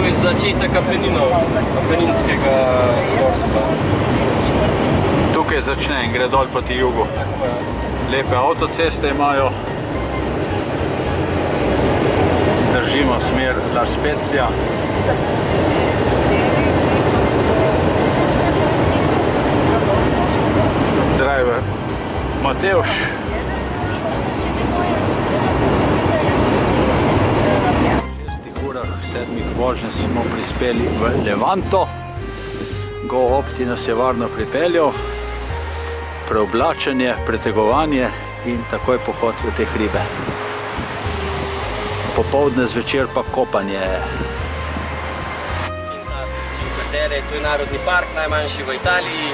pravi začetek apeninskega gorstva. Tukaj začne in gre dol proti jugu. Lepe avtoceste imajo. Držimo smer La Spezia. Driver Matevž. V 7 vožnje smo prispeli v Levanto. Go Opti nas je varno pripeljal. Preoblačenje, pretegovanje in takoj pohod v te hribe. Popoldne zvečer pa kopanje. Cinque Terre, to je narodni park, najmanjši v Italiji,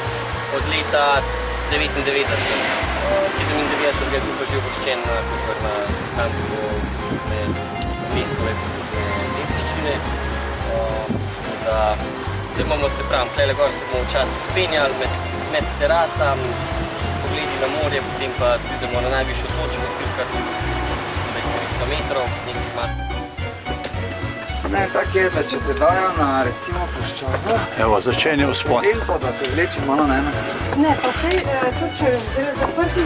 od leta 1999. 97 je tukaj že uvrščen na sestanku UNESCO-ve dediščine. Zdaj imamo, se pravim, tlele gor se bomo včasih vzpenjali med terasami, s pogledi na morje, potem pa pridemo na najvišjo točko, cirka 300 metrov, nekaj malo. Ne, tak je, da če te dajo na recimo puščavo, Evo, začenja vzpon. delca, da te vleči malo na eno stran. Ne, pa sej, tudi če je zaprti,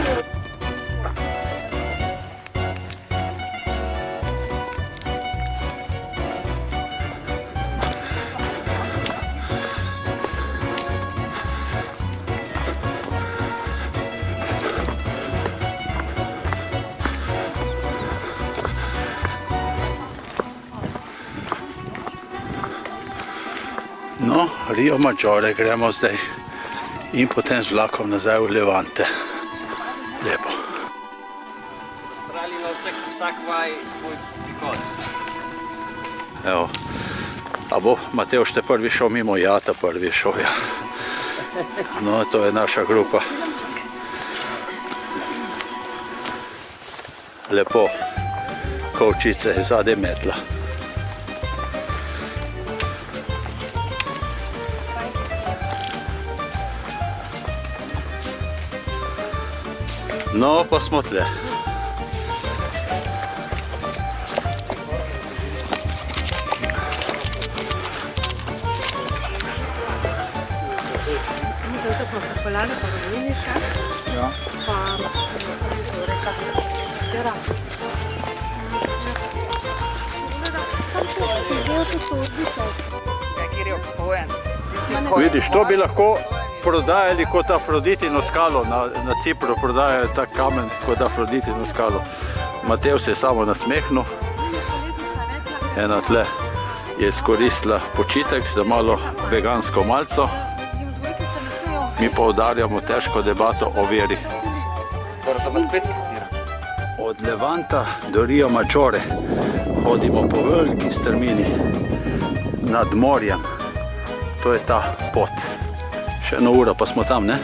No, Rio Maggiore gremo zdaj in potem z vlakom nazaj v Levante. Lepo. V Avstraliji ima vsak vaj svoj prikos. Evo, a bo Matevž te prvi šel mimo? Ja, ta prvi šel, ja. No, to je naša grupa. Lepo, kovčice je zadaj metla. No, pa smo tle. tukaj smo se peljali pa do Viniša, Ja. pa reka, katera. Sam se zdel, da so odličaj. Kjer je obstojen. Vidiš, to bi lahko prodajali kot Afroditino skalo. Na Cipru prodajajo tak kamen kot Afroditino skalo. Matevž se je samo nasmehnil. Ena tle je izkoristila počitek za malo vegansko malco. Mi poudarjamo težko debato o veri. Dobro, to pa spet katera. Od Levanta do Rio Maggiore hodimo po veliki strmini nad morjem. To je ta pot. Še eno uro pa smo tam, ne?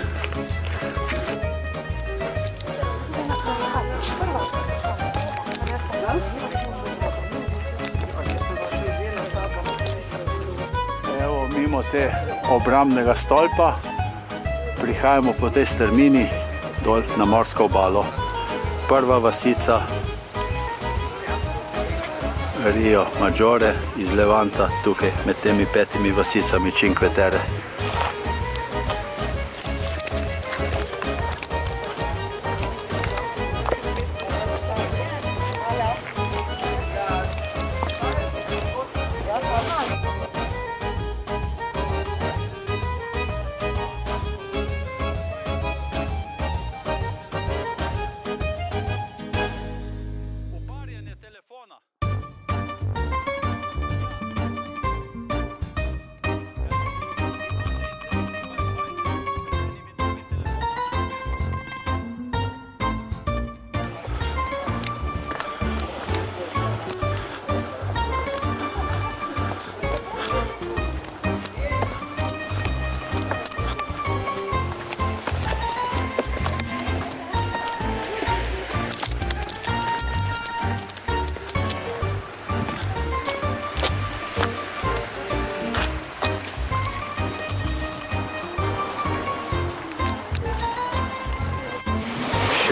Evo, mimo te obrambnega stolpa prihajamo po tej strmini dol na morsko obalo. Prva vasica Rio Maggiore iz Levanta, tukaj med temi 5 vasicami Cinque Terre.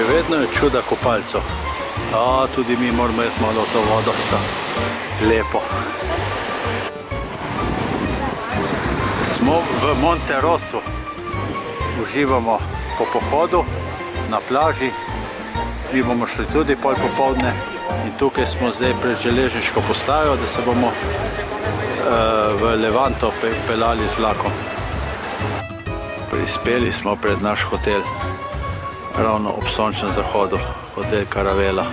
Še vedno je čuda kopalcev. Tudi mi moramo jeti malo v to vodo. Lepo. Smo v Monterosu, uživamo po pohodu na plaži, mi bomo šli tudi pol popoldne in tukaj smo zdaj pred železniško postajo, da se bomo v Levanto peljali z vlakom. Prispeli smo pred naš hotel, ravno ob sončnem zahodu, hotel Caravela.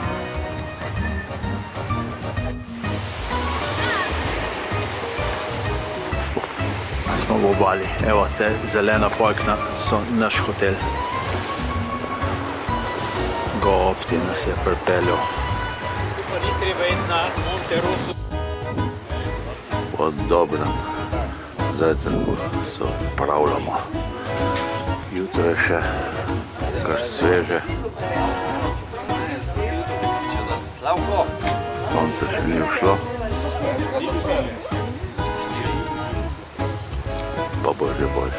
Smo v obali, evo te zelena pojkna so naš hotel. Goopti nas je pripeljal. Pa ni treba iti na Monterosu. Pod dobrim zajtrku se odpravljamo. Jutro je še kar sveže. Slavko. Sonce še ni ušlo. Pa bo že bolje.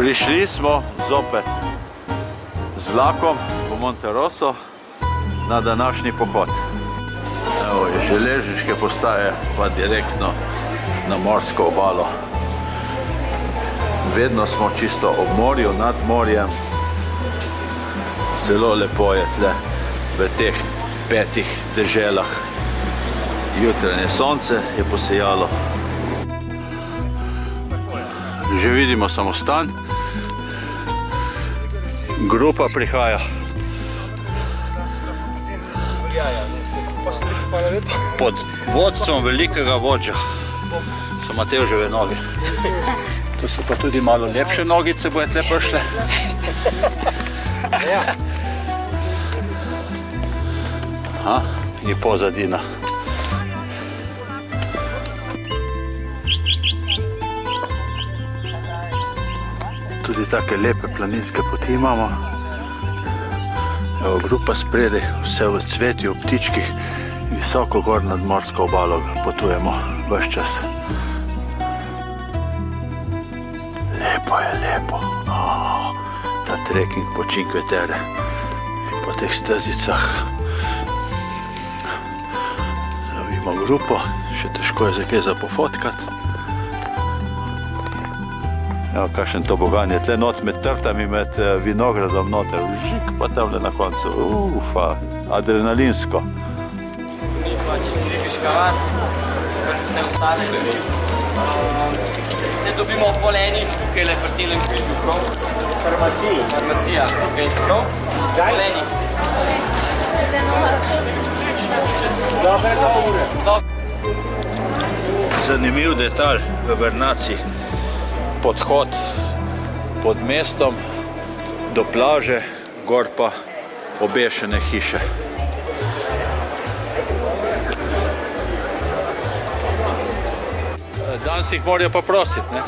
Prišli smo zopet z vlakom v Monteroso na današnji pohod. Evo, iz železniške postaje pa direktno na morsko obalo. Vedno smo čisto ob morju, nad morjem. Zelo lepo je tle v teh 5 deželah. Jutranje sonce je posejalo. Že vidimo samostan. Grupa prihaja. Pod vodstvom velikega vodža so Matevževe noge. To so pa tudi malo lepše nogice, bojo tle prišle. Aha, in pozadina. Tudi take lepe planinske poti imamo. Evo, grupa spredaj, vse v cvetju, v ptičkih in visoko gor nad morsko obalo potujemo ves čas. Lepo je, lepo. Ta trekking po Cinque Terre, po teh stezicah. Vidimo grupo, še težko je za kaj za pofotkati. Evo, kakšen tobogan je tle not med trtami, med vinogradom noter. Žik pa tamle na koncu. Ufa, adrenalinsko. Mi pač Ribiška vas, kot vse ostale. Se dobimo pol enih tukaj le pri telem križu, prav? Farmacija, tukaj, prav? Pol enih. Čez eno uro. Zanimiv detalj v Vernaciji. Podhod pod mestom do plaže, gor pa obešene hiše. Danes jih morajo pa prositi, ne?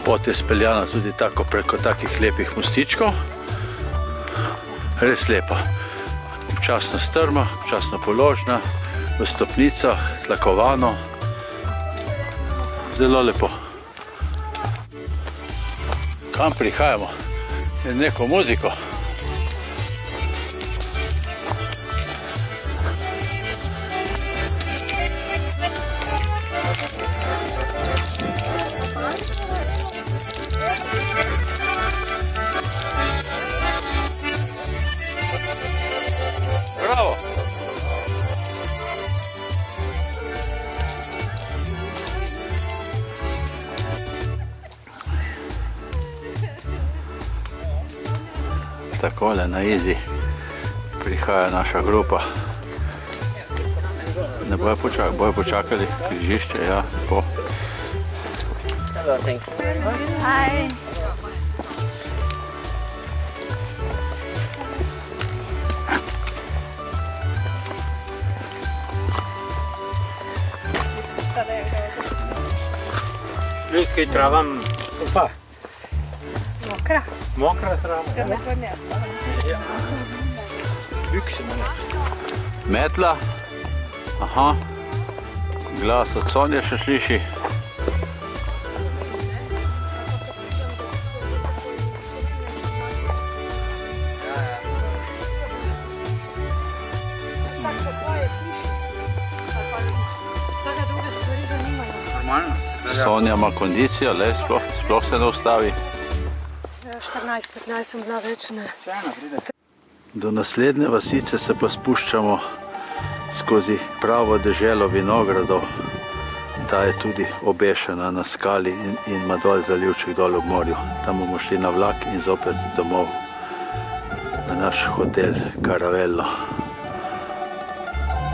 Pot je speljana tudi tako preko takih lepih mostičkov. Res lepa. Občasno strma, občasno položna, v stopnicah, tlakovano. Zelo lepo. Kam prihajamo? Je neko muziko. Bravo! Takole na Izi prihaja naša grupa. Ne bojo počakali križišče, ja, lepo. Hi. Vidite, kaj travam, pa, Mokra. mokra trava. Ja. Bükse manj. Metla. Aha. Glas od Sonje še sliši. Sonja ima kondicijo, le, sploh se ne ustavi. 14-15 sem bila več ne. Do naslednje vasice se pa spuščamo skozi pravo deželo vinogradov. Ta je tudi obešena na skali in ima dol zalivček dol ob morju. Tam bomo šli na vlak in zopet domov na naš hotel Caravello.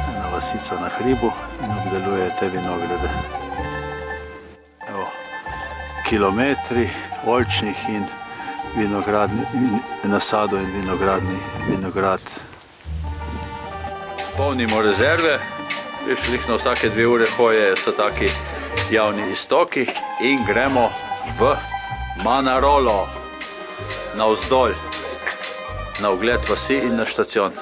Ena vasica na hribu in obdeluje te vinograde. Evo, kilometri oljčnih in nasadov in vinograd. Polnimo rezerve, viš na vsake 2 ure hoje so taki javni iztoki in gremo v Manarolo, navzdolj, na ogled vasi in na štacion.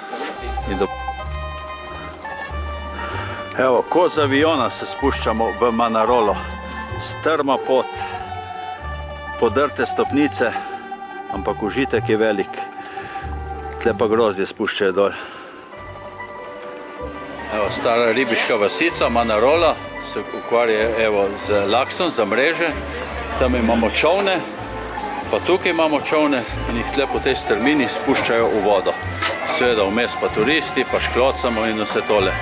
Evo, ko z aviona se spuščamo v Manarolo, strma pot, podrte stopnice, ampak užitek je velik. Tle pa grozdje spuščajo dol. Evo, stara ribiška vasica Manarola se ukvarja z laksom, za mreže. Tam imamo čovne, pa tukaj imamo čovne in jih tle po tej strmini spuščajo v vodo. Seveda vmes pa turisti, pa šklocamo in vse tole.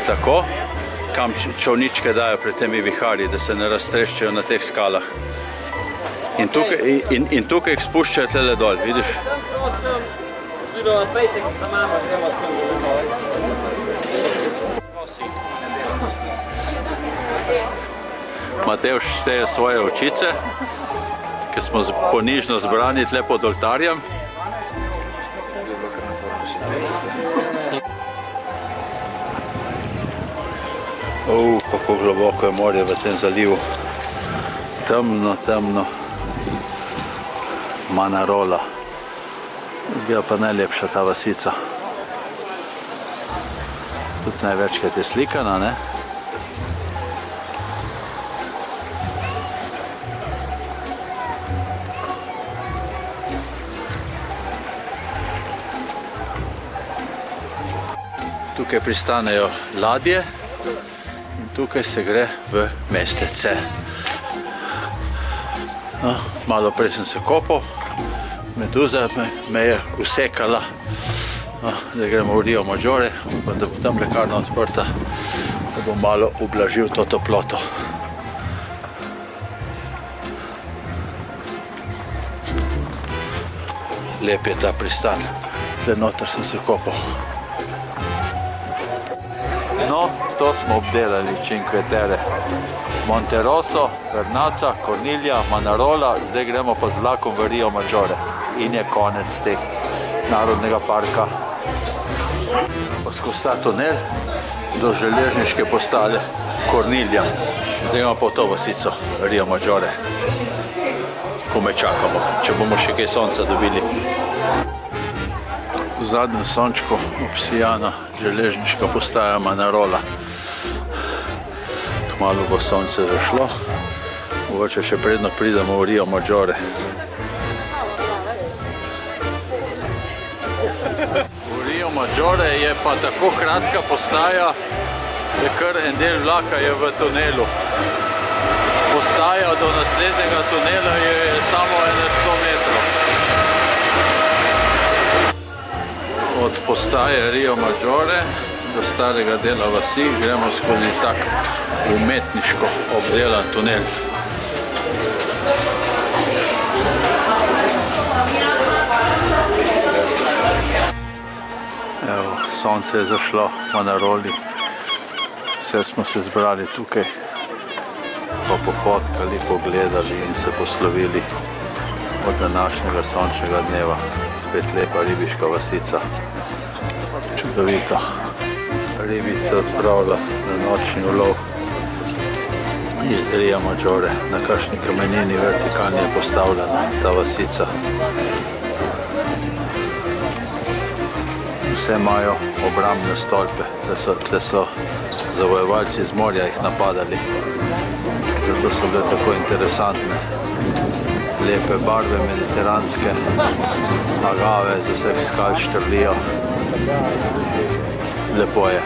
Tako, kam čovničke dajo pred temi viharji, da se ne raztreščajo na teh skalah. In tukaj jih spuščajo tele dol, vidiš? Matevž šteje svoje očice, ki smo ponižno zbrani tle pod oltarjem. Kako globoko je morje v tem zalivu. Temno, temno. Manarola. Izgleda pa najlepša ta vasica. Tudi največkrat je slikana, ne? Tukaj pristanejo ladje in tukaj se gre v mestece. No, malo prej sem se kopal, meduza me je usekala. No, zdaj gremo v Rio Maggiore, upam, da bo tam lekarna odprta, da bom malo ublažil to toploto. Lep je ta pristan, tle noter sem se kopal. No, to smo obdelali Cinque Terre. Monterosso, Vernazza, Corniglia, Manarola, zdaj gremo pa z vlakom v Rio Maggiore in je konec teh narodnega parka. Skozi ta tunel do železniške postaje Corniglia. Zdaj imamo pa v to vasico Rio Maggiore. Komaj čakamo, če bomo še kaj sonca dobili. V zadnjem sončku obsijana železniška postaja Manarola. Kmalu bo sonce zašlo, mogoče še predno pridemo v Rio Maggiore. V Rio Maggiore je pa tako kratka postaja, da kar en del vlaka je v tunelu. Postaja do naslednjega tunela je samo 100 metrov. Od postaje Rio Maggiore do starega dela vasi gremo skozi tak umetniško obdelan tunel. Evo, sonce je zašlo v Manaroli. Vse smo se zbrali tukaj, pa pofotkali, pogledali in se poslovili od današnjega sončnega dneva. Spet lepa ribiška vasica. Čudovito. Ribica odpravlja na nočni ulov iz Rio Maggiore. Na kakšni kamenini vertikalni je postavljena ta vasica. Vse imajo obrambne stolpe, da so zavojevalci z morja jih napadali. Zato so bile tako interesantne. Lepe barve mediteranske, agave z vseh skal štrlijo. Lepo je.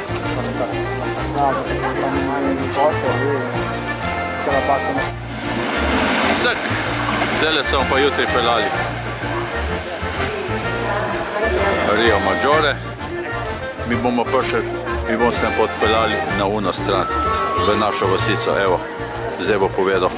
Vsak, tele smo pa jutri pelali. Rio Maggiore, mi bomo prišli, mi bomo se podpeljali na uno stran, v našo vasico, evo, zdaj bo povedal.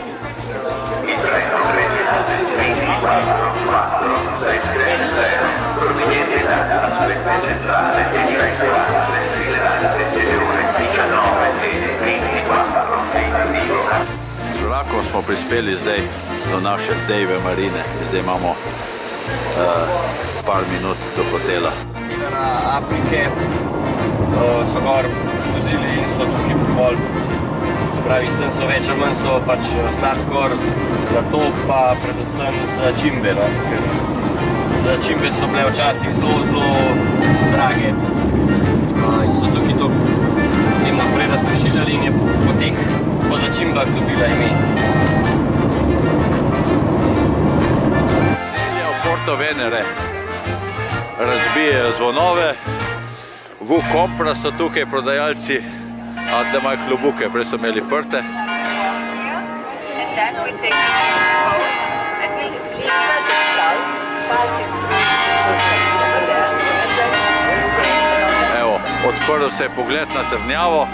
Z vlakom smo prispeli zdaj do naše Dejve marine, zdaj imamo par minut do hotela. Severa Afrike so gor vozili in so tukaj pol. Se pravi, s tem so več ali manj so pač sladkor, zlato pa predvsem začimbe, no? Ker začimbe so bile včasih zelo drage in so tukaj to potem naprej razpošiljali in je po začimbah dobila ime. Porto Venere razbijajo zvonove, v Kompra so tukaj prodajalci, a tle imajo klobuke, prej so imeli prte. Evo, odprl se je pogled na trdnjavo.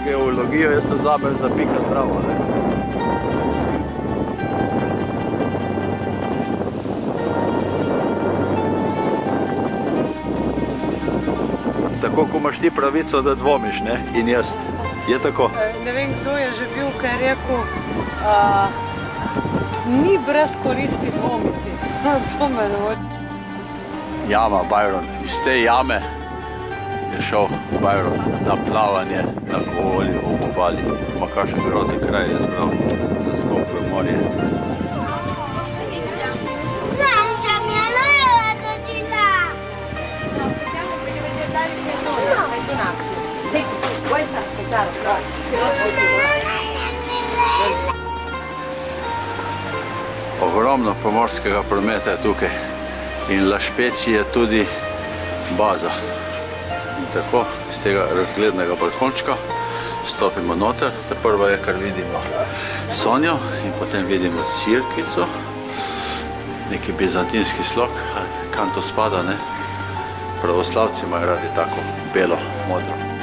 Geologijo jaz to zabel za pika zdravo. Tako, ko imaš ti pravico, da dvomiš, ne? In jaz. Je tako? Ne vem, kdo je že bil, ki je rekel, ni brez koristi dvomiti. To me ne vodi. Jama Byron. Iz te jame je šel Byron na plavanje na Kovoli ob obali. Ma kakšen grozen kraj je zbral za skok v morje. Ogromno pomorskega prometa je tukaj in Lašpeči je tudi baza. In tako, iz tega razglednega balkončka stopimo noter. Ta prva je, kar vidimo Sonjo in potem vidimo Cirkvico, neki bizantinski slog, kam to spada, ne? Pravoslavci imajo radi tako belo modro.